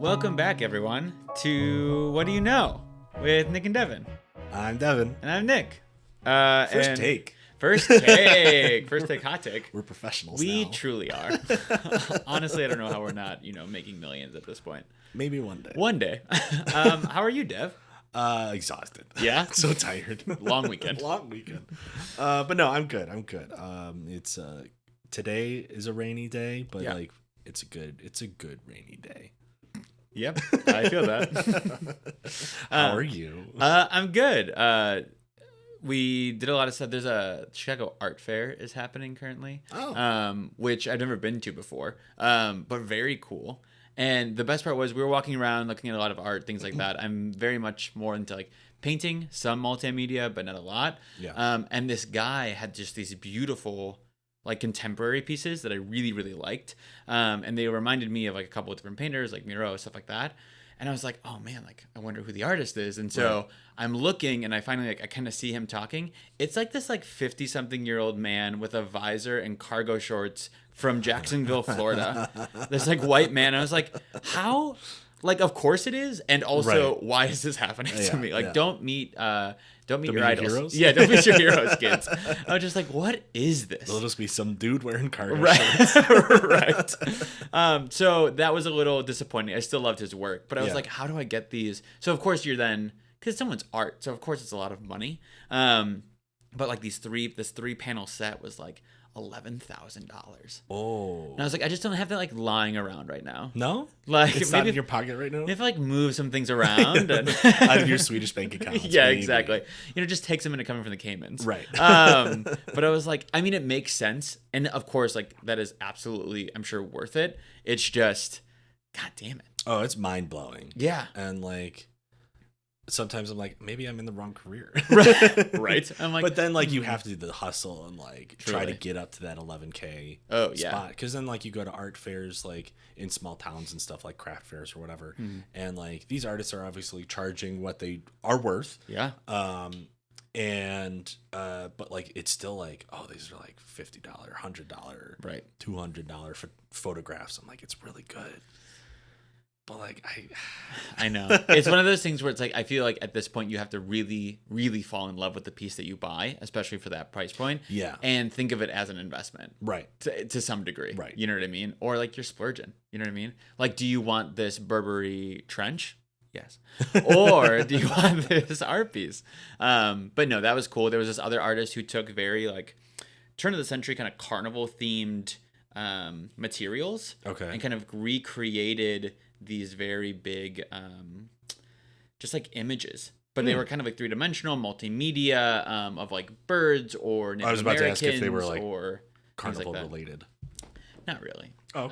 Welcome back, everyone, to What Do You Know with Nick and Devin. I'm Devin. And I'm Nick. First take. First take. First take, hot take. We're professionals We now. truly are. Honestly, I don't know how we're not, making millions at this point. Maybe one day. One day. How are you, Dev? Exhausted. Yeah? So tired. Long weekend. Long weekend. But no, I'm good. It's today is a rainy day, but Yeah. it's a good rainy day. Yep, I feel that. How are you? I'm good. We did a lot of stuff. There's a Chicago Art Fair is happening currently, which I've never been to before, but very cool. And the best part was we were walking around looking at a lot of art, things like that. I'm very much more into like painting, some multimedia, but not a lot. Yeah. And this guy had just these beautiful like contemporary pieces that I really, really liked. And they reminded me of like a couple of different painters, like Miro, stuff like that. And I was like, oh man, like I wonder who the artist is. And so Right. I'm looking and I finally I kind of see him talking. It's like this like 50-something-year-old man with a visor and cargo shorts from Jacksonville, Florida. This like white man. I was like, how? Like, of course it is. And also, why is this happening to me? Like, don't meet your idols. Heroes? Yeah, don't meet your heroes, kids. I was just like, what is this? It'll just be some dude wearing cargo Right. shorts. Right. So that was a little disappointing. I still loved his work, but I was Yeah. like, how do I get these? So of course you're then, because someone's art, so of course it's a lot of money. But like this 3-panel set was like $11,000. Oh. And I was like, I just don't have that like lying around right now. No? Like It's not in your pocket right now? If I like move some things around and Out of your Swedish bank account. yeah, exactly. Just takes a minute coming from the Caymans. Right. But I was like, I mean, it makes sense. And of course, like that is absolutely, I'm sure, worth it. It's just, God damn it. Oh, it's mind blowing. Yeah. And like sometimes I'm like, maybe I'm in the wrong career. Right. I'm like, but then like you have to do the hustle and like try to Truly. get up to that 11K Oh, spot. yeah. Because then like you go to art fairs like in small towns and stuff like craft fairs or whatever. And like these artists are obviously charging what they are worth. Yeah. But like it's still like, oh, these are like $50, $100, Right. $200 for photographs. I'm like, it's really good. But like I know. It's one of those things where it's like, I feel like at this point you have to really, really fall in love with the piece that you buy, especially for that price point. Yeah. And think of it as an investment. Right. To some degree. Right. You know what I mean? Or like you're splurging. You know what I mean? Like, do you want this Burberry trench? Yes. Or do you want this art piece? But no, that was cool. There was this other artist who took very like turn of the century kind of carnival themed materials. Okay. And kind of recreated these very big just like images. But they were kind of like 3-dimensional, multimedia of like birds or Native I was about to ask if they were Americans like or carnival things like that. related. Not really. Oh,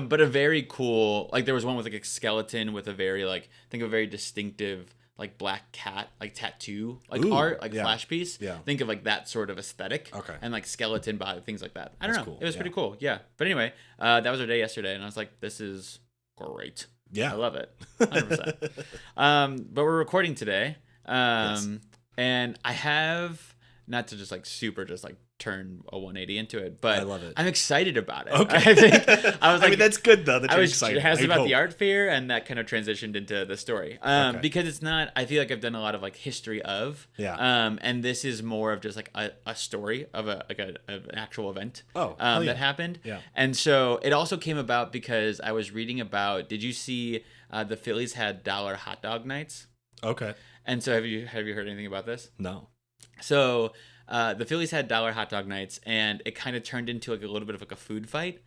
But a very cool, like there was one with like a skeleton with a very like, I think a very distinctive like black cat, like tattoo, like Ooh, art, like yeah. flash piece. Yeah. Think of like that sort of aesthetic. Okay. And like skeleton body, things like that. I don't That's know. cool, It was yeah. pretty cool. Yeah. But anyway, that was our day yesterday and I was like, this is great. yeah. I love it. 100%. But we're recording today. Yes. And I have, not to just like super just like turn a 180 into it, but I love it. I'm excited about it. Okay. I think I was like, I mean, that's good though. That I you're was excited. asked I about hope. the art fair, and that kind of transitioned into the story. Okay. Because it's not. I feel like I've done a lot of like history of. Yeah. And this is more of just like a story of an actual event. Oh, hell yeah. That happened. Yeah. And so it also came about because I was reading about. Did you see the Phillies had dollar hot dog nights? Okay. And so have you heard anything about this? No. So the Phillies had dollar hot dog nights, and it kind of turned into like a little bit of like a food fight.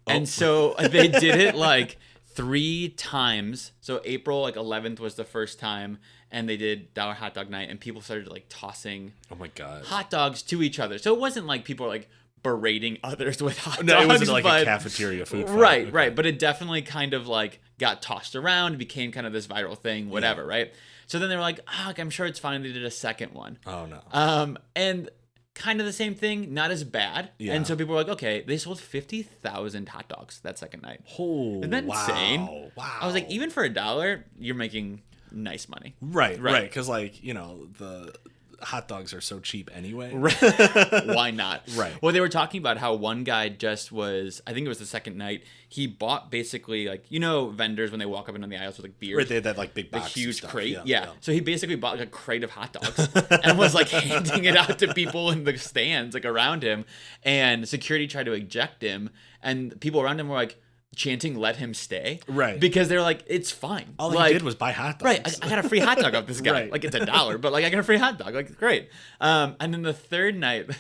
And so they did it like 3 times. So April like 11th was the first time, and they did dollar hot dog night, and people started like tossing Oh my god. hot dogs to each other. So it wasn't like people were like berating others with hot dogs. No, it wasn't like but, a cafeteria food fight. Right, Okay. right. But it definitely kind of like got tossed around, became kind of this viral thing, whatever, right? So then they were like, I'm sure it's fine. They did a second one. Oh no. And kind of the same thing, not as bad. Yeah. And so people were like, okay, they sold 50,000 hot dogs that second night. Oh, Isn't that insane? Wow. I was like, even for $1, you're making nice money. Right. Right. Because like the hot dogs are so cheap anyway. Why not? Right. Well, they were talking about how one guy just was, I think it was the second night, he bought basically like, vendors when they walk up and down the aisles with like beers. Right, they had that like big box. The huge stuff. crate. Yeah. So he basically bought like a crate of hot dogs and was like handing it out to people in the stands like around him. And security tried to eject him. And people around him were like, chanting "let him stay," right? Because they're like, it's fine. All like, he did was buy hot dogs, right? I got a free hot dog off this guy. Right. Like it's $1, but like I got a free hot dog. Like great. And then the third night,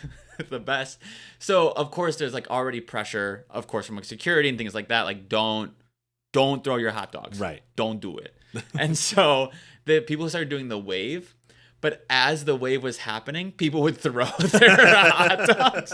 the best. So of course there's like already pressure, of course, from like security and things like that. Like don't throw your hot dogs. Right. Don't do it. And so the people started doing the wave. But as the wave was happening, people would throw their hot dogs.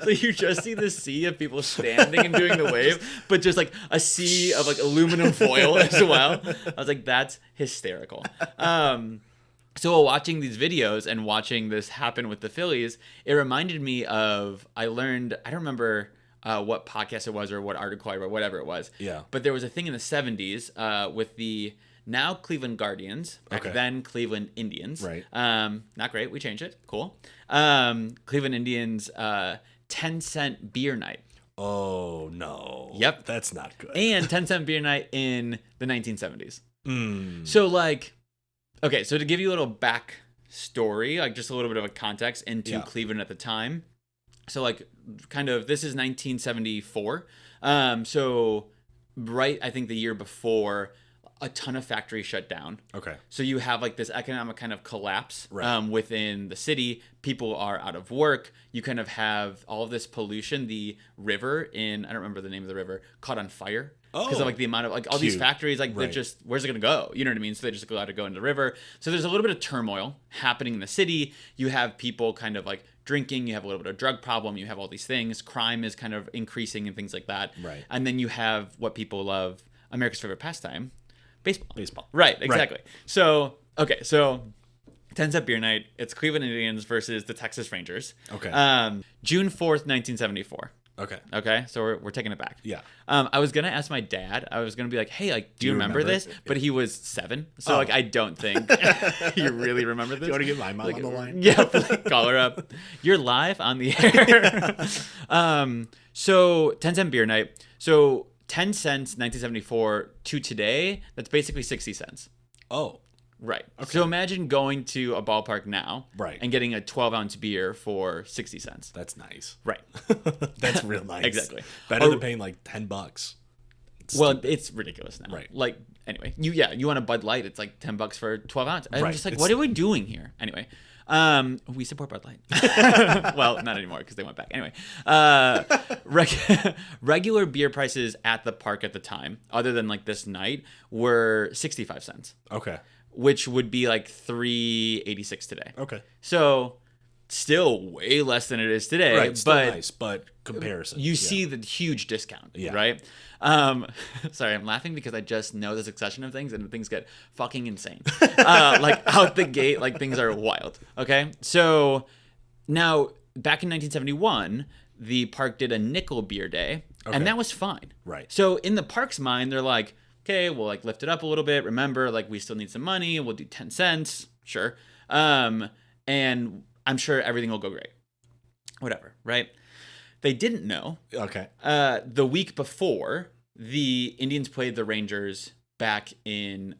So you just see the sea of people standing and doing the wave, but just like a sea of like aluminum foil as well. I was like, that's hysterical. So while watching these videos and watching this happen with the Phillies, it reminded me of, I don't remember what podcast it was or what article I read, whatever it was. Yeah. But there was a thing in the 70s with the now Cleveland Guardians, back then Cleveland Indians. Right. Not great. We changed it. Cool. Cleveland Indians 10-cent beer night. Oh, no. Yep. That's not good. And 10-cent beer night in the 1970s. So like, okay, so to give you a little back story, like just a little bit of a context into Cleveland at the time. So like kind of, this is 1974. So right, I think the year before, a ton of factories shut down. Okay. So you have like this economic kind of collapse right. Within the city. People are out of work. You kind of have all of this pollution. The river in, I don't remember the name of the river, caught on fire. Because of like the amount of like all these factories, like they're just, where's it going to go? You know what I mean? So they just allowed to go into the river. So there's a little bit of turmoil happening in the city. You have people kind of like drinking. You have a little bit of drug problem. You have all these things. Crime is kind of increasing and things like that. Right. And then you have what people love, America's favorite pastime. Baseball. Right, exactly. Right. So, okay, so 10-cent beer night. It's Cleveland Indians versus the Texas Rangers. Okay. June 4th, 1974. Okay, so we're taking it back. Yeah. I was going to ask my dad. I was going to be like, hey, like, do you remember this? But he was 7. So, like, I don't think you really remember this. Do you want to get my mom on the line? Yeah, call her up. You're live on the air. So 10-cent beer night. So 10 cents, 1974 to today, that's basically 60 cents. Oh. Right. Okay. So imagine going to a ballpark now and getting a 12-ounce beer for 60 cents. That's nice. Right. That's real nice. Exactly. Better than paying like $10. It's ridiculous now. Right. Like, anyway, you want a Bud Light, it's like $10 for 12 ounce. I'm just like, what are we doing here? Anyway. We support Bud Light. Well, not anymore because they went back. Anyway, regular beer prices at the park at the time, other than like this night, were 65 cents. Okay. Which would be like $3.86 today. Okay. So still way less than it is today. Right. Still nice, but comparison. You see the huge discount. Yeah. Right. Sorry, I'm laughing because I just know the succession of things and things get fucking insane. Like out the gate, like things are wild. Okay. So now back in 1971, the park did a nickel beer day and that was fine. Right. So in the park's mind, they're like, okay, we'll like lift it up a little bit. Remember, like we still need some money. We'll do 10 cents. Sure. And I'm sure everything will go great. Whatever. Right. They didn't know. Okay. The week before, the Indians played the Rangers back in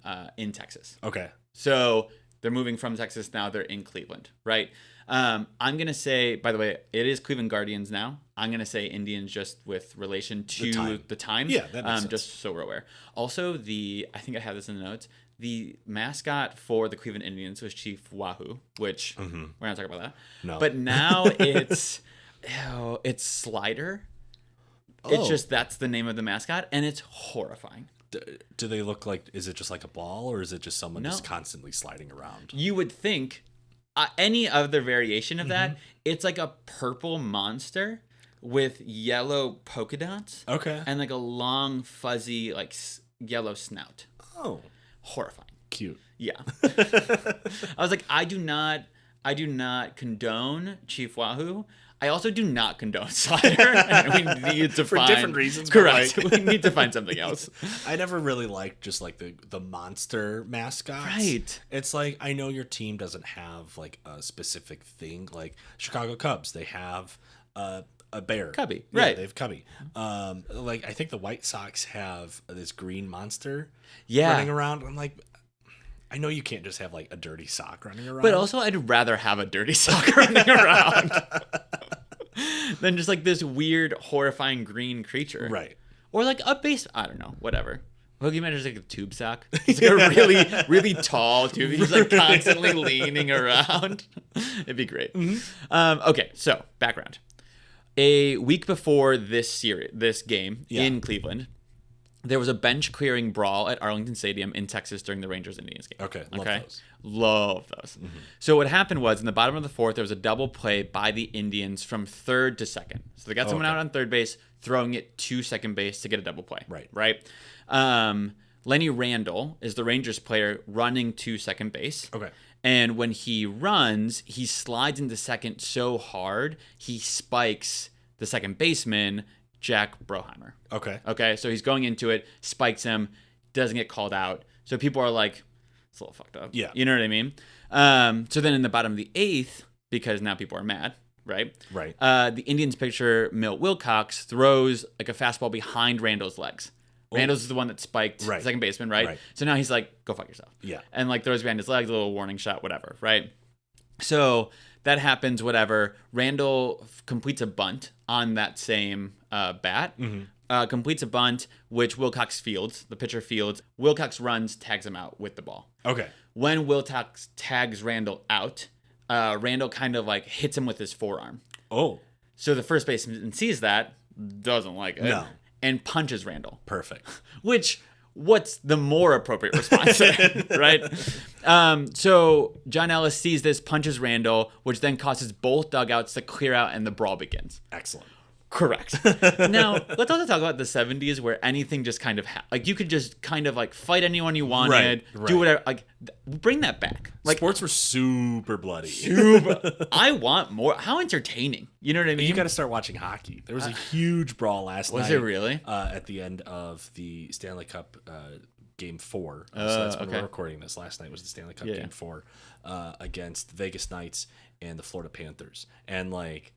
Texas. Okay. So they're moving from Texas now. They're in Cleveland, right? I'm gonna say, by the way, it is Cleveland Guardians now. I'm gonna say Indians just with relation to the time. Yeah, that makes sense. Just so we're aware. Also, I think I have this in the notes. The mascot for the Cleveland Indians was Chief Wahoo, which we're not talking about that. No. But now it's Slider. Oh. It's just, that's the name of the mascot, and it's horrifying. Do they look like, is it just like a ball, or is it just someone just constantly sliding around? You would think any other variation of that, it's like a purple monster with yellow polka dots. Okay. And like a long, fuzzy, like yellow snout. Oh. Horrifying. Cute. Yeah. I was like, I do not I do not condone Chief Wahoo. I also do not condone Slider. And we need to For different reasons. Correct. We need to find something else. I never really liked just like the monster mascots. Right. It's like, I know your team doesn't have like a specific thing. Like Chicago Cubs, they have a bear. Cubby. Yeah, Right. they have Cubby. Like I think the White Sox have this green monster running around. I'm like, I know you can't just have like a dirty sock running around. But also, I'd rather have a dirty sock running around than just like this weird, horrifying green creature. Right. Or like a base. I don't know. Whatever. Hoagie imagine like a tube sock. It's like a really, really tall tube. He's like constantly leaning around. It'd be great. Okay, so background. A week before this game in Cleveland, there was a bench clearing brawl at Arlington Stadium in Texas during the Rangers-Indians game. Okay, Love those. So what happened was in the bottom of the fourth, there was a double play by the Indians from third to second. So they got someone out on third base, throwing it to second base to get a double play. Right. Lenny Randle is the Rangers player running to second base. Okay. And when he runs, he slides into second so hard, he spikes the second baseman, Jack Broheimer. Okay, so he's going into it, spikes him, doesn't get called out. So people are like, it's a little fucked up. Yeah. You know what I mean? So then in the bottom of the eighth, because now people are mad, right? Right. The Indians pitcher, Milt Wilcox, throws like a fastball behind Randall's legs. Randall's is the one that spiked the second baseman, right? So now he's like, go fuck yourself. Yeah. And like throws behind his legs, a little warning shot, whatever, right? So that happens, whatever. Randall completes a bunt on that same bat. Completes a bunt, which Wilcox fields. The pitcher fields. Wilcox runs, tags him out with the ball. Okay. When Wilcox tags Randall out, Randall kind of like hits him with his forearm. Oh. So the first baseman sees that, doesn't like it, No. and punches Randall. Perfect. Which, what's the more appropriate response, right? So John Ellis sees this, punches Randall, which then causes both dugouts to clear out, and the brawl begins. Excellent. Correct. Now, let's also talk about the 70s where anything just kind of like you could just kind of like fight anyone you wanted, do whatever, like bring that back. Like sports were super bloody. I want more. How entertaining. You know what I mean? You got to start watching hockey. There was a huge brawl last night. Was it really? At the end of the Stanley Cup Game 4. So that's when we're recording this. Last night was the Stanley Cup Game 4 against the Vegas Knights and the Florida Panthers. And like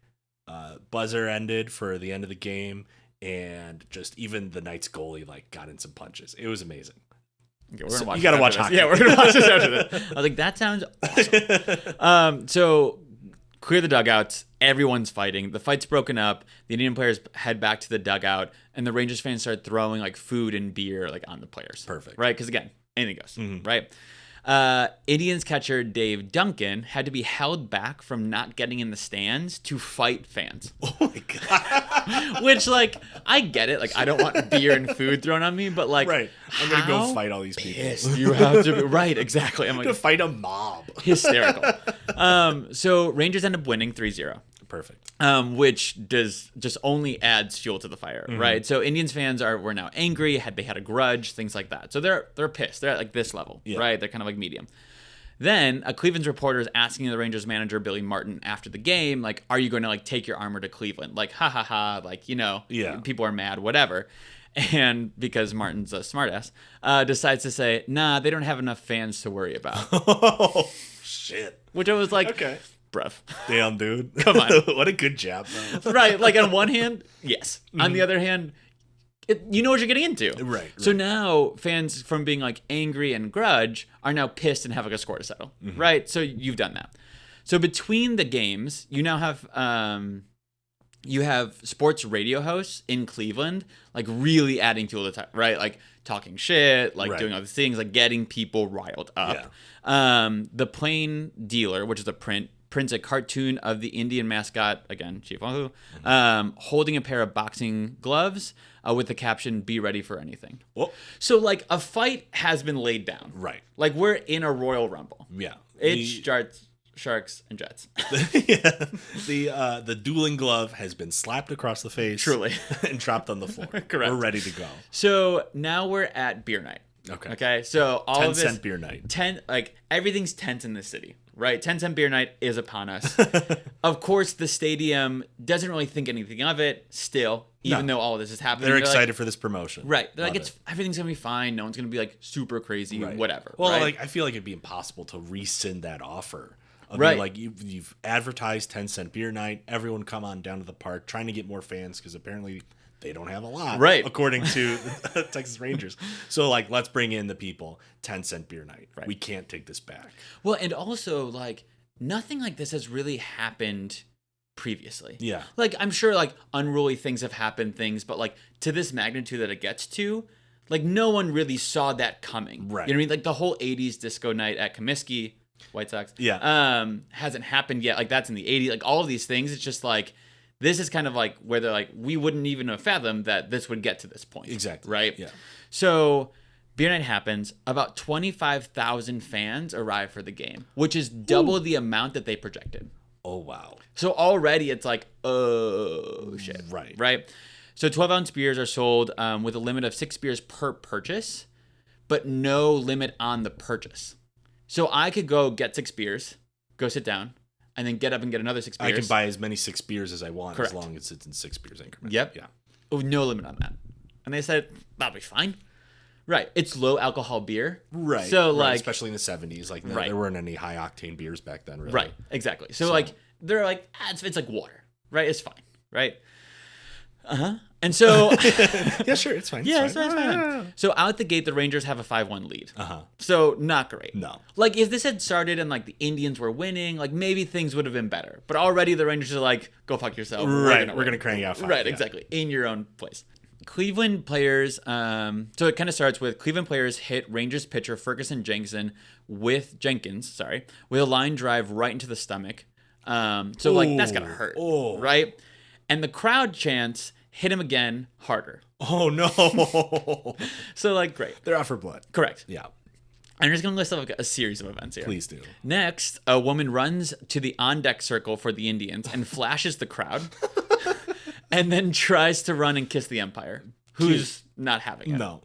buzzer ended for the end of the game, and just even the Knights goalie like got in some punches. It was amazing. Okay, we're gonna watch you got to watch hockey. Yeah, we're gonna watch this after this. I was like, that sounds awesome. So clear the dugouts. Everyone's fighting. The fight's broken up. The Indian players head back to the dugout, and the Rangers fans start throwing like food and beer like on the players. Perfect. Right? Because again, anything goes. Right? Indians catcher Dave Duncan had to be held back from not getting in the stands to fight fans. Oh my god! Which, like, I get it. Like, I don't want beer and food thrown on me, but like, I'm gonna go fight all these people. You have to be right. Exactly. I'm like, to fight a mob. Hysterical. So Rangers end up winning 3-0. Perfect. Which just only adds fuel to the fire, right? So Indians fans were now angry, they had a grudge, things like that. So they're pissed. They're at like this level, right? They're kind of like medium. Then a Cleveland's reporter is asking the Rangers manager Billy Martin after the game, like, "Are you going to like take your armor to Cleveland?" Like, ha ha ha, like, you know, people are mad, whatever. And because Martin's a smartass, decides to say, "Nah, they don't have enough fans to worry about." Oh shit! Which I was like, okay. Bruv. Damn, dude. Come on. What a good job, though. Right. Like, on one hand, yes. On the other hand, you know what you're getting into. Right. So now fans from being, like, angry and grudge are now pissed and have, like, a score to settle. Right? So you've done that. So between the games, you now have sports radio hosts in Cleveland, like, really adding fuel to the time, right? Like, talking shit, like, doing all these things, like, getting people riled up. Yeah. The Plain Dealer, which is a prints a cartoon of the Indian mascot, again, Chief Wahoo, holding a pair of boxing gloves with the caption, "Be ready for anything." Whoa. So, like, a fight has been laid down. Right. Like, we're in a Royal Rumble. Yeah. It's Sharks and Jets. The dueling glove has been slapped across the face. Truly. And dropped on the floor. Correct. We're ready to go. So now we're at beer night. Okay. So all 10 of this cent beer night. Everything's tense in the city, right? 10-cent beer night is upon us. Of course, the stadium doesn't really think anything of it still, even though all of this is happening. They're excited for this promotion. Right. They're like, everything's going to be fine. No one's going to be like super crazy, whatever. Well, right? like I feel like it'd be impossible to rescind that offer. Right. Like you've advertised 10-cent beer night. Everyone come on down to the park, trying to get more fans because apparently they don't have a lot, right? According to Texas Rangers. So like, let's bring in the people. 10-cent beer night. Right. We can't take this back. Well, and also like nothing like this has really happened previously. Yeah. Like I'm sure like unruly things have happened, but like to this magnitude that it gets to, like no one really saw that coming. Right. You know what I mean? Like the whole 80s disco night at Comiskey, White Sox. Yeah. Hasn't happened yet. Like that's in the 80s. Like all of these things, it's just like this is kind of like where they're like, we wouldn't even have fathomed that this would get to this point. Exactly. Right? Yeah. So beer night happens. About 25,000 fans arrive for the game, which is double the amount that they projected. Oh, wow. So already it's like, oh, shit. Right. Right? So 12-ounce beers are sold with a limit of 6 beers per purchase, but no limit on the purchase. So I could go get 6 beers, go sit down, and then get up and get another 6 beers. I can buy as many 6 beers as I want. Correct. As long as it's in 6 beers increments. Yep. Yeah. Oh, no limit on that. And they said, that'll be fine. Right. It's low alcohol beer. Right. So like, especially in the 70s, like there weren't any high octane beers back then, really. Right. Exactly. So like, they're like, it's like water. Right. It's fine. Right. And so yeah, sure, it's fine. It's fine. So out the gate, the Rangers have a 5-1 lead. So not great. No. Like if this had started and like the Indians were winning, like maybe things would have been better. But already the Rangers are like, go fuck yourself. Right. We're gonna crank out 5. Right. Yeah. Exactly. In your own place. Cleveland players. So it kind of starts with Cleveland players hit Rangers pitcher Ferguson with a line drive right into the stomach. So like that's gotta hurt. Right. And the crowd chants, hit him again harder. Oh, no. So, like, great. They're out for blood. Correct. Yeah. I'm just going to list off a series of events here. Please do. Next, a woman runs to the on-deck circle for the Indians and flashes the crowd and then tries to run and kiss the umpire, who's not having it. No.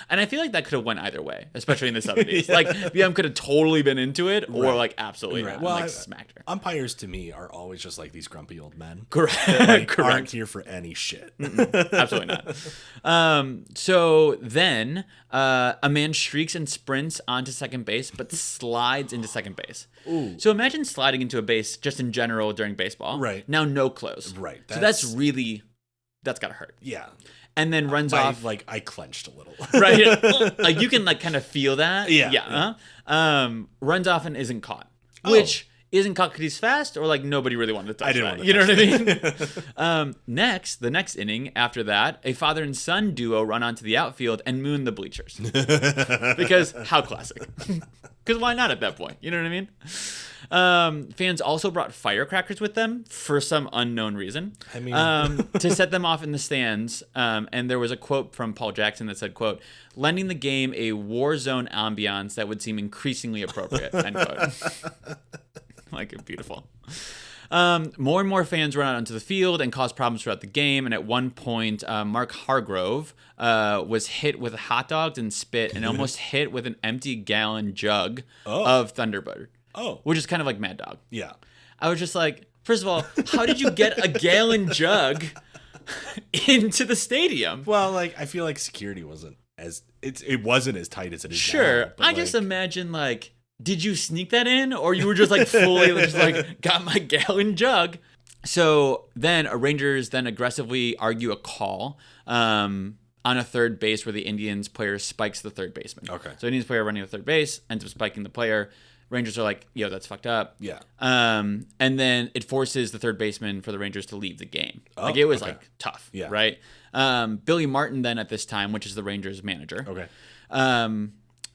And I feel like that could have went either way, especially in the 70s. Yeah. Like, the ump could have totally been into it or, like, absolutely not. Well, like, smacked her. Umpires, to me, are always just like these grumpy old men. Correct. That, like, aren't here for any shit. Absolutely not. So then a man streaks and sprints onto second base, but slides into second base. Ooh. So imagine sliding into a base just in general during baseball. Right. Now no clothes. Right. So that's gotta hurt. Yeah. And then runs off. Like I clenched a little. Right. Like you can like kind of feel that. Yeah. Yeah. Runs off and isn't caught. Which isn't caught because he's fast or like nobody really wanted to touch that. You know what I mean? The next inning after that, a father and son duo run onto the outfield and moon the bleachers. Because how classic. Because why not at that point? You know what I mean? Fans also brought firecrackers with them for some unknown reason. I mean, to set them off in the stands. And there was a quote from Paul Jackson that said, quote, lending the game a war zone ambiance that would seem increasingly appropriate, end quote. Like, beautiful. More and more fans run out onto the field and cause problems throughout the game. And at one point, Mark Hargrove was hit with hot dogs and spit and almost hit with an empty gallon jug of Thunderbird. Which is kind of like Mad Dog. Yeah. I was just like, first of all, how did you get a gallon jug into the stadium? Well, like, I feel like security wasn't as tight as it is Sure. now. I just imagine, like, did you sneak that in? Or you were just, like, fully just, like, got my gallon jug? So then Rangers then aggressively argue a call on a third base where the Indians player spikes the third baseman. Okay. So Indians player running a third base, ends up spiking the player. Rangers are like, yo, that's fucked up. Yeah. And then it forces the third baseman for the Rangers to leave the game. Like, it was, like, tough. Yeah. Right? Billy Martin then at this time, which is the Rangers manager. Okay.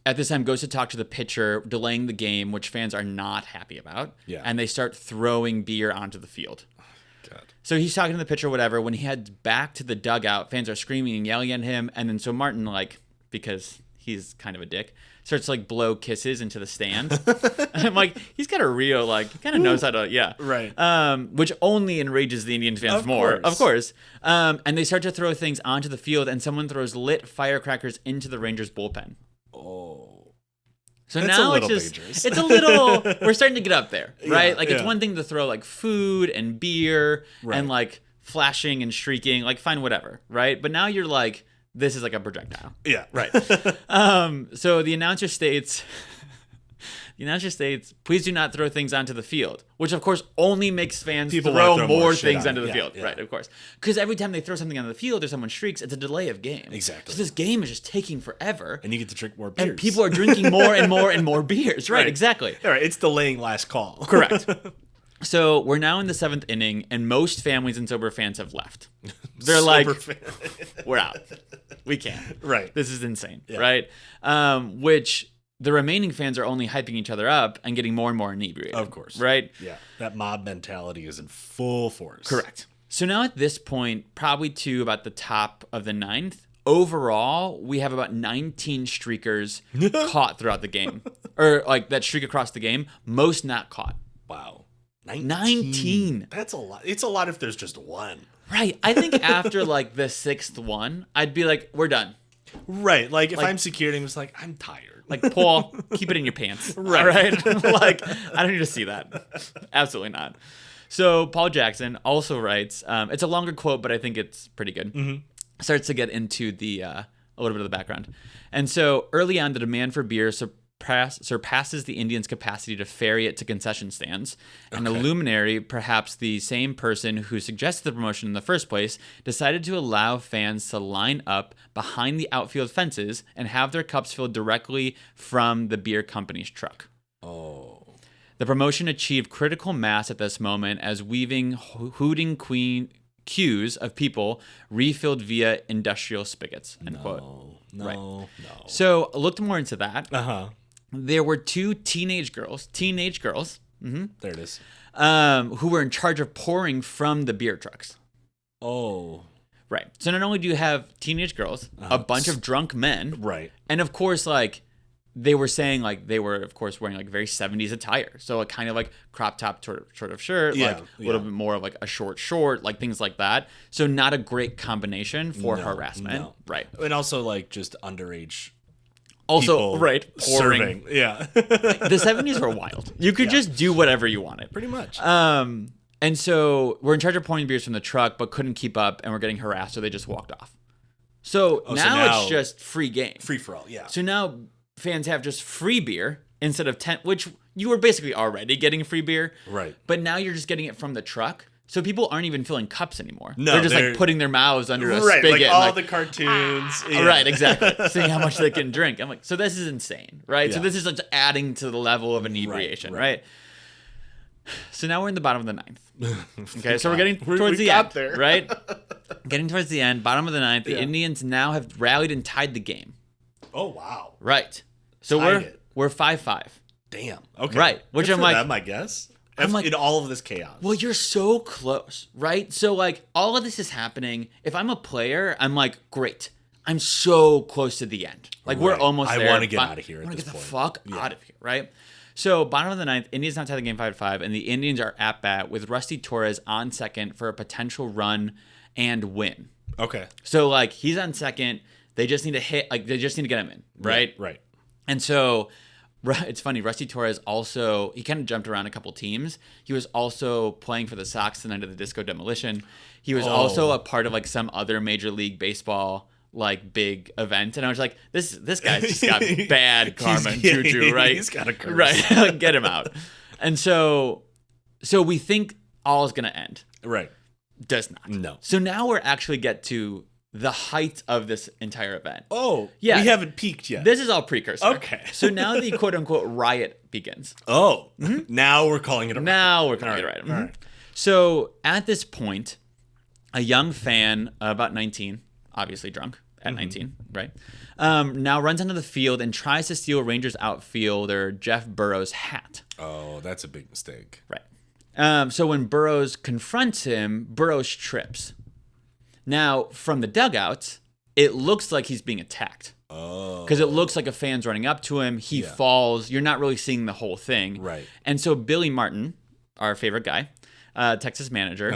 At this time goes to talk to the pitcher, delaying the game, which fans are not happy about. Yeah. And they start throwing beer onto the field. God. So he's talking to the pitcher, whatever. When he heads back to the dugout, fans are screaming and yelling at him. And then so Martin, like, because he's kind of a dick, starts to, like, blow kisses into the stand. And I'm like, he's got a real, like, he kind of knows how to, yeah. Right. Which only enrages the Indians fans more. Of course. And they start to throw things onto the field, and someone throws lit firecrackers into the Rangers bullpen. Oh. So That's now dangerous. it's a little, we're starting to get up there, right? Yeah, like it's one thing to throw like food and beer and like flashing and shrieking, like fine, whatever, right? But now you're like, this is like a projectile. Yeah. Right. So the announcer states, please do not throw things onto the field, which of course only makes fans throw more things onto the field. Yeah. Right, of course. Because every time they throw something onto the field or someone shrieks, it's a delay of game. Exactly. So this game is just taking forever. And you get to drink more beers. And people are drinking more and more and more beers. Right, exactly. All right, it's delaying last call. Correct. So we're now in the 7th inning, and most families and sober fans have left. They're like, we're out. We can't. Right. This is insane. Yeah. Right? Which the remaining fans are only hyping each other up and getting more and more inebriated. Of course. Right? Yeah. That mob mentality is in full force. Correct. So now at this point, probably to about the top of the 9th, overall, we have about 19 streakers caught throughout the game. Or like that streak across the game, most not caught. Wow. 19. That's a lot. It's a lot if there's just one. Right. I think after like the 6th one, I'd be like, we're done. Right. Like if I'm security, I'm just like, I'm tired. Like, Paul, keep it in your pants. Right. Like, I don't need to see that. Absolutely not. So Paul Jackson also writes, it's a longer quote, but I think it's pretty good. Mm-hmm. Starts to get into the a little bit of the background. And so early on, the demand for beer surpasses the Indians' capacity to ferry it to concession stands. And a luminary, perhaps the same person who suggested the promotion in the first place, decided to allow fans to line up behind the outfield fences and have their cups filled directly from the beer company's truck. Oh. The promotion achieved critical mass at this moment as weaving, hooting queues of people refilled via industrial spigots. End quote. No. So I looked more into that. Uh-huh. There were 2 teenage girls, There it is. who were in charge of pouring from the beer trucks. Oh. Right. So not only do you have teenage girls, a bunch of drunk men. Right. And of course, like, they were saying, like, they were, of course, wearing, like, very 70s attire. So, like, kind of, like, crop top sort of shirt, like, a little bit more of, like, a short, like, things like that. So, not a great combination for harassment. No. Right. And also, like, just underage also, right, pouring. Serving. Yeah. The 70s were wild. You could just do whatever you wanted. Pretty much. And so, we're in charge of pouring beers from the truck, but couldn't keep up, and we're getting harassed, so they just walked off. So, now it's just free game. Free for all, yeah. So now fans have just free beer instead of 10, which you were basically already getting free beer. Right. But now you're just getting it from the truck. So people aren't even filling cups anymore. No, they're just like putting their mouths under a spigot. Like all and, like, the cartoons. Right, exactly. Seeing how much they can drink. I'm like, so this is insane, right? Yeah. So this is just adding to the level of inebriation, right? So now we're in the bottom of the 9th. Okay, so we're getting towards the end, right? Getting towards the end, bottom of the 9th. The Indians now have rallied and tied the game. Oh, wow. Right. So we're 5-5. Damn. Okay. Right. Which I'm like, them, I guess. I'm like, in all of this chaos. Well, you're so close, right? So like all of this is happening. If I'm a player, I'm like, great. I'm so close to the end. Like we're almost there. I want to get out of here. I want to get the fuck out of here, right? So bottom of the 9th, Indians now tie the game 5-5, and the Indians are at bat with Rusty Torres on second for a potential run and win. Okay. So like he's on second. They just need to hit. Like they just need to get him in, right? Right. And so it's funny, Rusty Torres also, he kind of jumped around a couple teams. He was also playing for the Sox the night of the Disco Demolition. He was also a part of like some other Major League Baseball like big event. And I was like, this guy's just got bad karma and juju, right? He's got a curse. Right, get him out. And so we think all is going to end. Right. Does not. No. So now we're actually get to the height of this entire event. Oh, yeah. We haven't peaked yet. This is all precursor. Okay. So now the quote unquote riot begins. Oh, now we're calling it a riot. Now we're calling it a riot. All right. So at this point, a young fan, about 19, obviously drunk at 19, right? Now runs onto the field and tries to steal Rangers outfielder Jeff Burrows' hat. Oh, that's a big mistake. Right. So when Burrows confronts him, Burrows trips. Now, from the dugouts, it looks like he's being attacked. Oh. Because it looks like a fan's running up to him. He falls. You're not really seeing the whole thing. Right. And so Billy Martin, our favorite guy, Texas manager,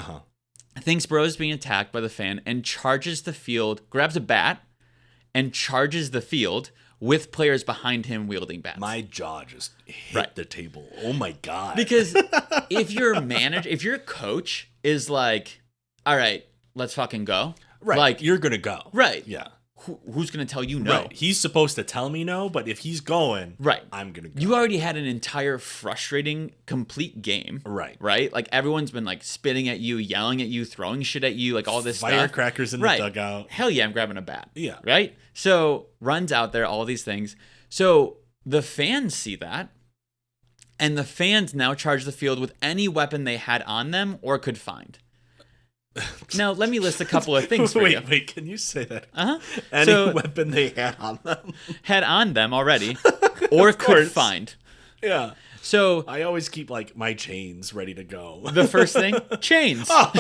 thinks Burrows is being attacked by the fan and charges the field, grabs a bat, and charges the field with players behind him wielding bats. My jaw just hit the table. Oh my God. Because if your coach is like, all right, let's fucking go. Right. Like, you're going to go. Right. Yeah. Who's going to tell you no? Right. He's supposed to tell me no, but if he's going, right, I'm going to go. You already had an entire frustrating, complete game. Right. Right? Like, everyone's been, like, spitting at you, yelling at you, throwing shit at you, like, all this stuff. Firecrackers in the dugout. Hell yeah, I'm grabbing a bat. Yeah. Right? So, runs out there, all these things. So, the fans see that, and the fans now charge the field with any weapon they had on them or could find. Now, let me list a couple of things for you. Wait, can you say that? Uh-huh. Any weapon they had on them. Had on them already, or could find. Yeah. So I always keep, like, my chains ready to go. The first thing, chains. Oh.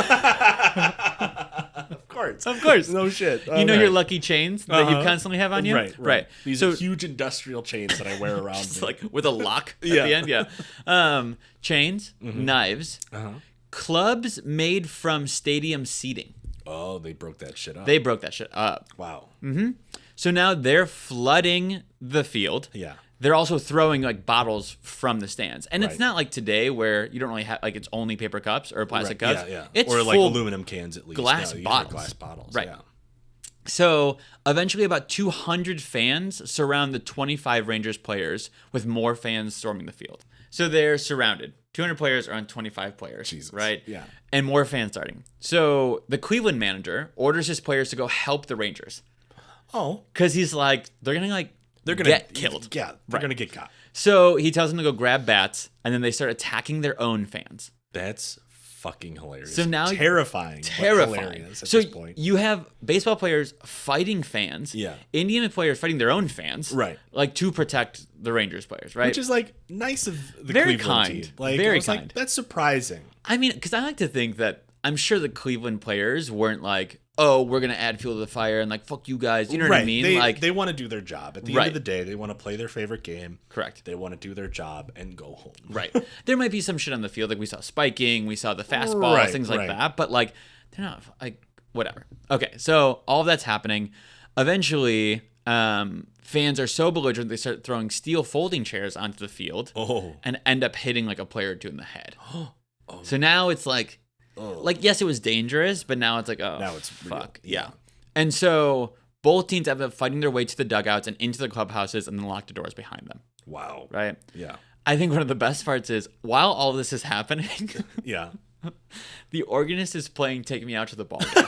Of course. No shit. You know your lucky chains that you constantly have on you? Right. These are huge industrial chains that I wear around just me. Like with a lock at the end, yeah. Chains, knives, clubs made from stadium seating. Oh, they broke that shit up. Wow. Mm-hmm. So now they're flooding the field. Yeah. They're also throwing like bottles from the stands. And it's not like today where you don't really have like it's only paper cups or plastic cups. Yeah. It's or like full aluminum cans at least. Glass bottles. Glass bottles. Right. Yeah. So eventually about 200 fans surround the 25 Rangers players with more fans storming the field. So they're surrounded. 200 players around 25 players. Jesus. Right? Yeah. And more fans starting. So the Cleveland manager orders his players to go help the Rangers. Oh. Because he's like, they're going to get killed. Yeah, they're going to get caught. So he tells them to go grab bats, and then they start attacking their own fans. That's fucking hilarious. So now terrifying. Hilarious at this point. You have baseball players fighting fans. Yeah. Indian players fighting their own fans. Right. Like to protect the Rangers players, right? Which is like nice of the very Cleveland kind. team. Like, Very I was kind. Like, that's surprising. I mean, because I like to think that I'm sure the Cleveland players weren't like, oh, we're going to add fuel to the fire and like, fuck you guys. You know what I mean? They want to do their job. At the end of the day, they want to play their favorite game. Correct. They want to do their job and go home. Right. There might be some shit on the field. Like we saw spiking, we saw the fastballs, things like that. But like, they're not like, whatever. Okay. So all of that's happening. Eventually, fans are so belligerent, they start throwing steel folding chairs onto the field and end up hitting like a player or two in the head. So now it's like, yes, it was dangerous, but now it's like, oh, now it's fuck. Real. Yeah. And so both teams end up fighting their way to the dugouts and into the clubhouses and then lock the doors behind them. Wow. Right? Yeah. I think one of the best parts is while all this is happening, yeah, the organist is playing Take Me Out to the Ball Game.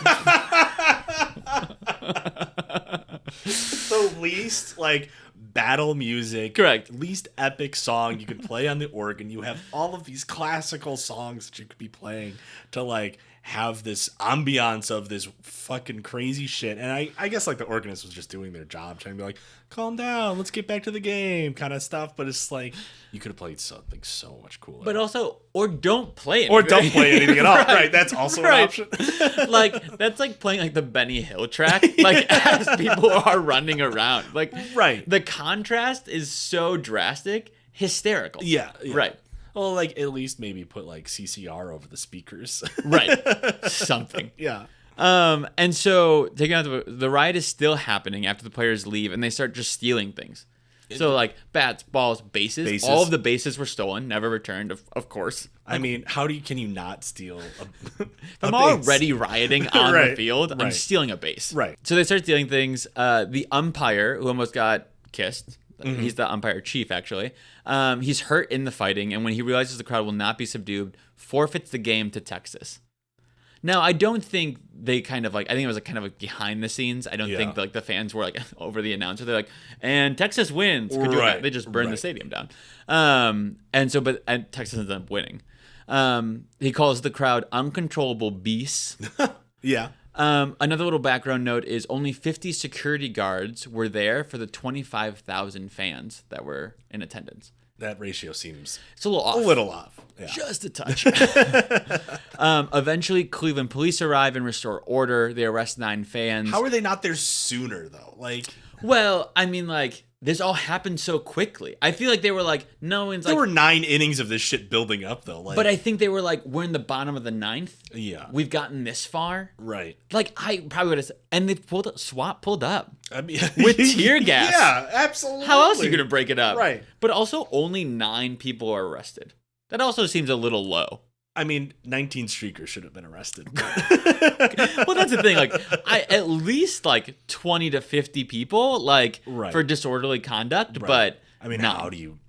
The least like battle music, correct, least epic song you could play on the organ. You have all of these classical songs that you could be playing to like have this ambiance of this fucking crazy shit. And I guess like the organist was just doing their job, trying to be like, calm down, let's get back to the game kind of stuff. But it's like you could have played something so much cooler. But also, or don't play anything. Or don't play anything at all. Right. That's also an option. Like that's like playing like the Benny Hill track, like as people are running around. Like the contrast is so drastic, hysterical. Yeah. Right. Well, like at least maybe put like CCR over the speakers. Right. Something. Yeah. And so taking out the riot is still happening after the players leave and they start just stealing things. So like bats, balls, bases. All of the bases were stolen, never returned, of course. I mean, can you not steal a if I'm already rioting on the field, I'm stealing a base. Right. So they start stealing things. The umpire, who almost got kissed, he's the umpire chief, actually. He's hurt in the fighting, and when he realizes the crowd will not be subdued, forfeits the game to Texas. Now, I don't think they kind of like, I think it was like kind of like behind the scenes. I don't think like the fans were like over the announcer. They're like, and Texas wins. They just burned the stadium down. And Texas ends up winning. He calls the crowd uncontrollable beasts. Yeah. Another little background note is only 50 security guards were there for the 25,000 fans that were in attendance. That ratio seems it's a little off. Yeah. Just a touch. Eventually, Cleveland police arrive and restore order. They arrest 9 fans. How are they not there sooner, though? Like, well, I mean, like, this all happened so quickly. I feel like they were like, no one's there were 9 innings of this shit building up though. Like, but I think they were like, we're in the bottom of the 9th. Yeah. We've gotten this far. Right. Like, I probably would have said, and they SWAT pulled up. I mean, with tear gas. Yeah, absolutely. How else are you going to break it up? Right. But also, only 9 people are arrested. That also seems a little low. I mean, 19 streakers should have been arrested. Well, that's the thing. Like, at least like 20 to 50 people, like for disorderly conduct. Right. But I mean, how do you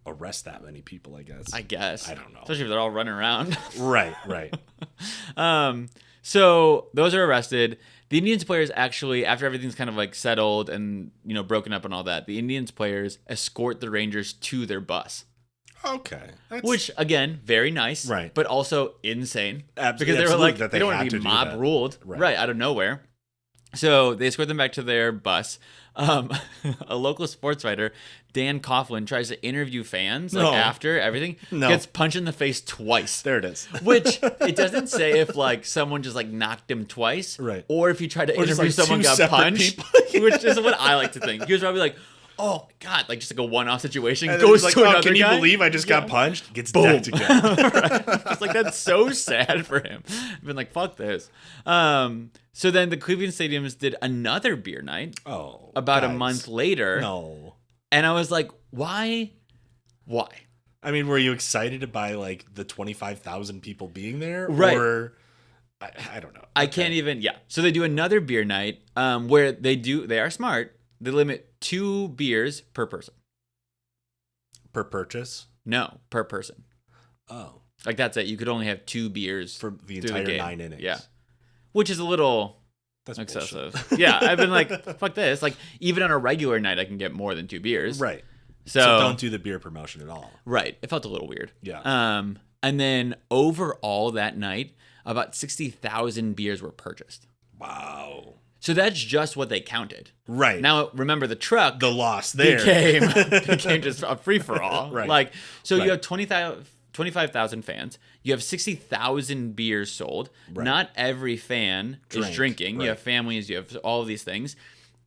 arrest that many people? I guess. I don't know. Especially if they're all running around. Right. So those are arrested. The Indians players actually, after everything's kind of like settled and broken up and all that, the Indians players escort the Rangers to their bus. Okay. Which, again, very nice. Right. But also insane. Absolutely. Because they were like, that they don't want to be mob ruled. Right. Out of nowhere. So they escort them back to their bus. A local sports writer, Dan Coughlin, tries to interview fans after everything. Gets punched in the face twice. There it is. Which, it doesn't say if like someone just like knocked him twice. Right. Or if you tried to interview someone got punched. Which is what I like to think. He was probably like, oh God, like just like a one-off situation. And goes like, to another can guy. you believe I just got punched? Gets decked again. Right. It's like, that's so sad for him. I've been like, fuck this. So then the Cleveland Stadiums did another beer night. About a month later. No. And I was like, why? I mean, were you excited by like the 25,000 people being there? Right. Or I don't know. I can't even. Yeah. So they do another beer night where they are smart. They limit 2 beers per person. Per purchase? No, per person. Oh. Like that's it. You could only have 2 beers for the entire 9 innings. Yeah. Which is a little excessive. Yeah. I've been like, fuck this. Like even on a regular night, I can get more than 2 beers. Right. So don't do the beer promotion at all. Right. It felt a little weird. Yeah. And then overall that night, about 60,000 beers were purchased. Wow. So that's just what they counted. Right. Now, remember the truck. The loss there. Became just a free-for-all. Right. Like, so you have 25,000 fans. You have 60,000 beers sold. Right. Not every fan is drinking. Right. You have families. You have all of these things.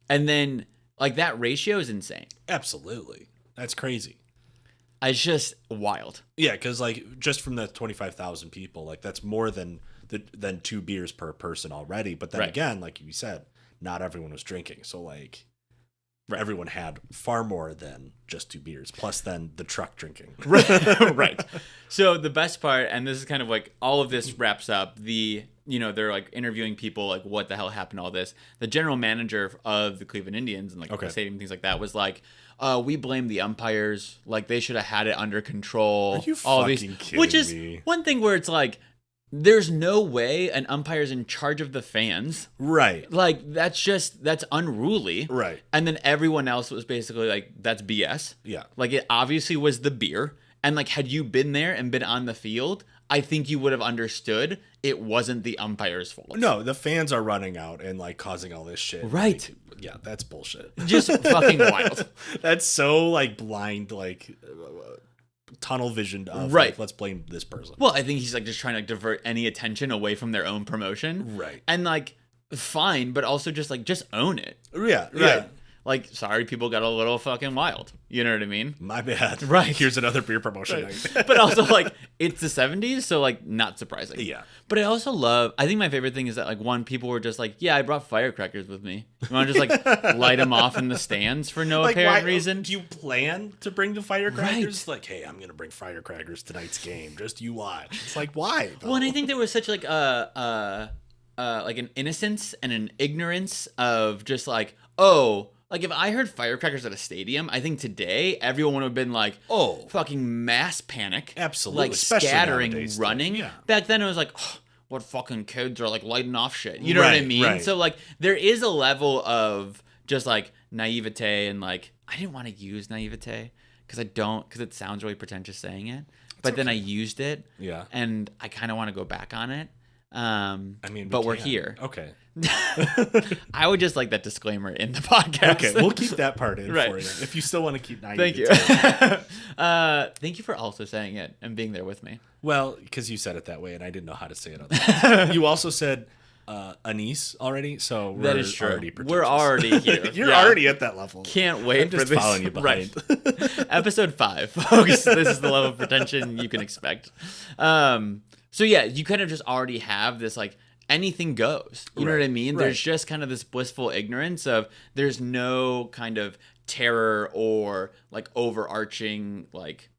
And then, like, that ratio is insane. Absolutely. That's crazy. It's just wild. Yeah, because, like, just from the 25,000 people, like, that's more than 2 beers per person already. But then again, like you said, not everyone was drinking. So like everyone had far more than just 2 beers, plus then the truck drinking. Right. So the best part, and this is kind of like all of this wraps up, they're like interviewing people, like what the hell happened to all this. The general manager of the Cleveland Indians and like the stadium, things like that, was like, we blame the umpires. Like they should have had it under control. Are you fucking kidding which is me? One thing where it's like, there's no way an umpire's in charge of the fans. Right. Like, that's unruly. Right. And then everyone else was basically like, that's BS. Yeah. Like, it obviously was the beer. And, like, had you been there and been on the field, I think you would have understood it wasn't the umpire's fault. No, the fans are running out and, like, causing all this shit. Right. Like, yeah, that's bullshit. Just fucking wild. That's so, like, blind, like... tunnel vision of like, let's blame this person. Well, I think he's like just trying to divert any attention away from their own promotion. Right. And like fine, but also just own it. Yeah. Right. Like, sorry, people got a little fucking wild. You know what I mean? My bad. Right. Here's another beer promotion. Right. But also, like, it's the 70s, so, like, not surprising. Yeah. But I also I think my favorite thing is that, like, people were just like, yeah, I brought firecrackers with me. You want to just, like, light them off in the stands for no apparent reason? Do you plan to bring the firecrackers? Right. Like, hey, I'm going to bring firecrackers tonight's game. Just you watch. It's like, why? Though? Well, and I think there was such, like, like an innocence and an ignorance of just, like, oh... Like, if I heard firecrackers at a stadium, I think today everyone would have been like, oh, fucking mass panic. Absolutely. Like, scattering, running. Yeah. Back then, it was like, oh, what fucking kids are, like, lighting off shit. You know what I mean? Right. So, like, there is a level of just, like, naivete and, like, I didn't want to use naivete because it sounds really pretentious saying it. But then I used it. Yeah. And I kind of want to go back on it. But we're here. Okay. I would just like that disclaimer in the podcast. Okay, we'll keep that part in for you. If you still want to keep 90. Thank you. Thank you for also saying it and being there with me. Well, because you said it that way and I didn't know how to say it otherwise. You also said a niece already, so we're that is true. already We're already here. You're already at that level. Can't wait for this. Following you behind. Right. Episode 5, folks. This is the level of pretension you can expect. So yeah, you kind of just already have this like anything goes. You know what I mean? There's just kind of this blissful ignorance of there's no kind of terror or like overarching like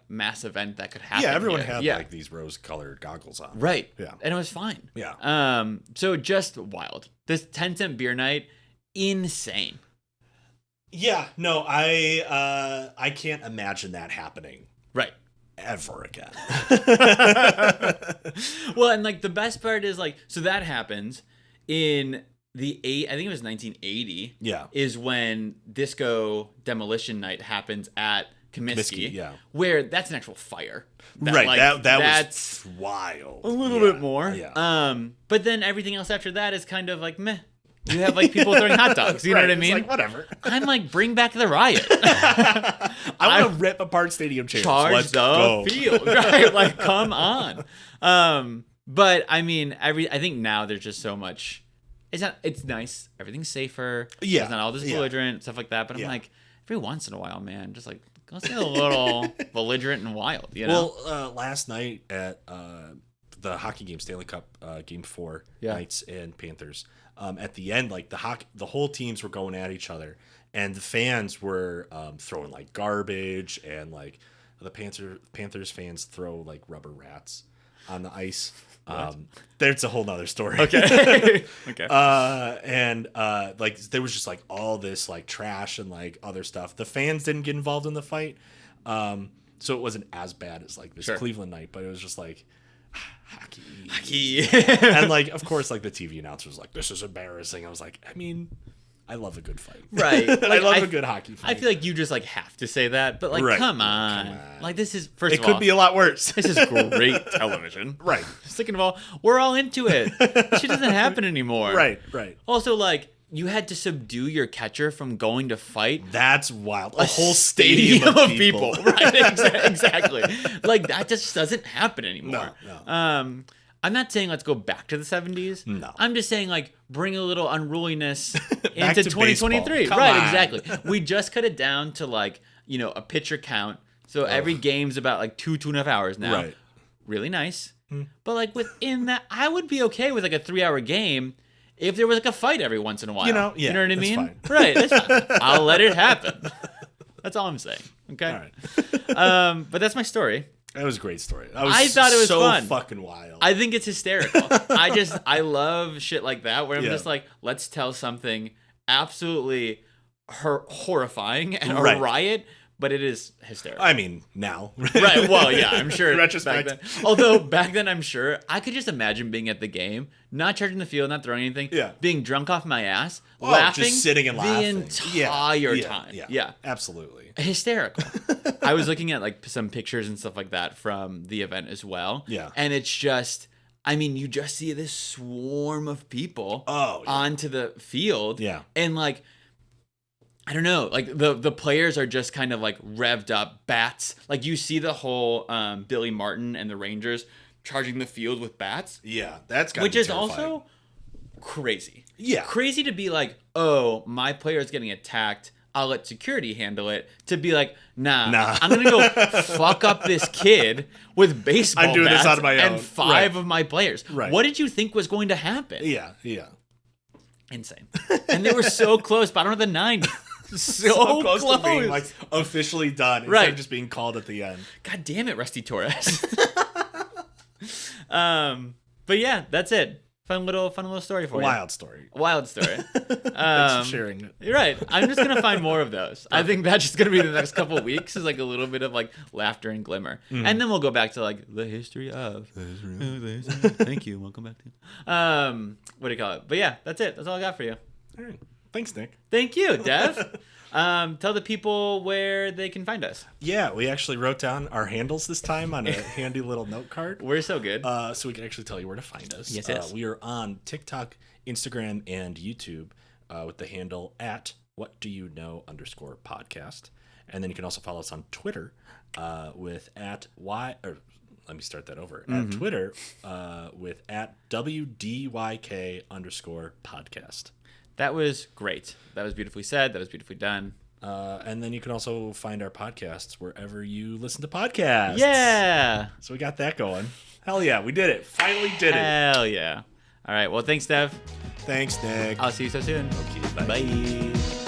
mass event that could happen. Yeah, everyone here. had like these rose-colored goggles on. Right. Yeah. And it was fine. Yeah. So just wild. This 10-cent beer night, insane. Yeah. No, I can't imagine that happening. Right. Ever again. Well, and like the best part is like, so that happens in I think it was 1980. Yeah. Is when Disco Demolition Night happens at Comiskey. Yeah. Where that's an actual fire. Right. Like, that's wild. A little bit more. Yeah. But then everything else after that is kind of like meh. You have like people throwing hot dogs. You know what I mean? It's like, whatever. I'm like, bring back the riot. I want to rip apart stadium chairs. Let's go. Field. Right? Like, come on. But I mean, I think now there's just so much. It's nice. Everything's safer. Yeah. It's not all just belligerent, stuff like that. But I'm like, every once in a while, man, just like, go stay a little belligerent and wild, you know? Well, last night at the hockey game, Stanley Cup Game 4, Knights and Panthers, at the end, like the whole teams were going at each other, and the fans were throwing like garbage, and like the Panthers fans throw like rubber rats on the ice. There's a whole nother story. Okay. Okay. And like there was just like all this like trash and like other stuff. The fans didn't get involved in the fight, so it wasn't as bad as like this Cleveland night. But it was just like hockey. And like of course like the TV announcer was like, "This is embarrassing." I was like, I mean, I love a good fight. Right. Like, I love a good hockey fight. I feel like you just like have to say that, but like come on. Like this is first it of all, could be a lot worse. This is great television. Right. Second of all, we're all into it. Shit doesn't happen anymore. Right. Also, like, you had to subdue your catcher from going to fight. That's wild. A whole stadium of people. Right, exactly. Like, that just doesn't happen anymore. No. I'm not saying let's go back to the 70s. No. I'm just saying, like, bring a little unruliness Back into to 2023. Come Right, on. exactly. We just cut it down to, like, you know, a pitcher count. So every game's about, like, 2.5 hours now. Right. Really nice. But, like, within that, I would be okay with, like, a 3-hour game if there was, like, a fight every once in a while. You know, yeah, you know what I that's mean? fine. Right, that's fine. I'll let it happen. That's all I'm saying. Okay? All right. But that's my story. That was a great story. I thought it was so fun. Fucking wild. I think it's hysterical. I love shit like that where I'm just like, let's tell something absolutely horrifying and a riot, but it is hysterical. I mean, now. Right. Well, yeah, I'm sure. In retrospect. Back then. Although back then, I'm sure I could just imagine being at the game, not charging the field, not throwing anything, being drunk off my ass, laughing, just sitting and laughing the entire time. Yeah, absolutely. Hysterical. I was looking at like some pictures and stuff like that from the event as well. Yeah. And it's just, I mean, you just see this swarm of people onto the field. Yeah. And like, I don't know, like the players are just kind of like revved up, bats. Like you see the whole Billy Martin and the Rangers charging the field with bats. Yeah, that's gotta which be is terrifying. also crazy. Yeah. Crazy to be like, oh, my player is getting attacked. I'll let security handle it. To be like, nah. I'm gonna go fuck up this kid with baseball I'm doing bats this on my own. and 5 of my players. Right. What did you think was going to happen? Yeah. Insane. And they were so close, bottom of the 9th. So close to being like officially done instead of just being called at the end. God damn it, Rusty Torres. But yeah, that's it. Fun little story for you. Wild story. Thanks for sharing it. You're right. I'm just gonna find more of those. I think that's just gonna be the next couple of weeks is like a little bit of like laughter and glimmer, and then we'll go back to like the history of. Thank you. Welcome back to. What do you call it? But yeah, that's it. That's all I got for you. All right. Thanks, Nick. Thank you, Dev. Tell the people where they can find us. Yeah, we actually wrote down our handles this time on a handy little note card. We're so good. So we can actually tell you where to find us. Yes. We are on TikTok, Instagram, and YouTube with the handle at @whatdoyouknow_podcast. And then you can also follow us on Twitter with let me start that over. At Twitter with at WDYK_podcast. That was great. That was beautifully said. That was beautifully done. And then you can also find our podcasts wherever you listen to podcasts. Yeah. So we got that going. Hell yeah, we did it. Finally did it. Hell yeah. All right. Well, thanks, Dev. Thanks, Nick. I'll see you so soon. Okay, bye. Bye.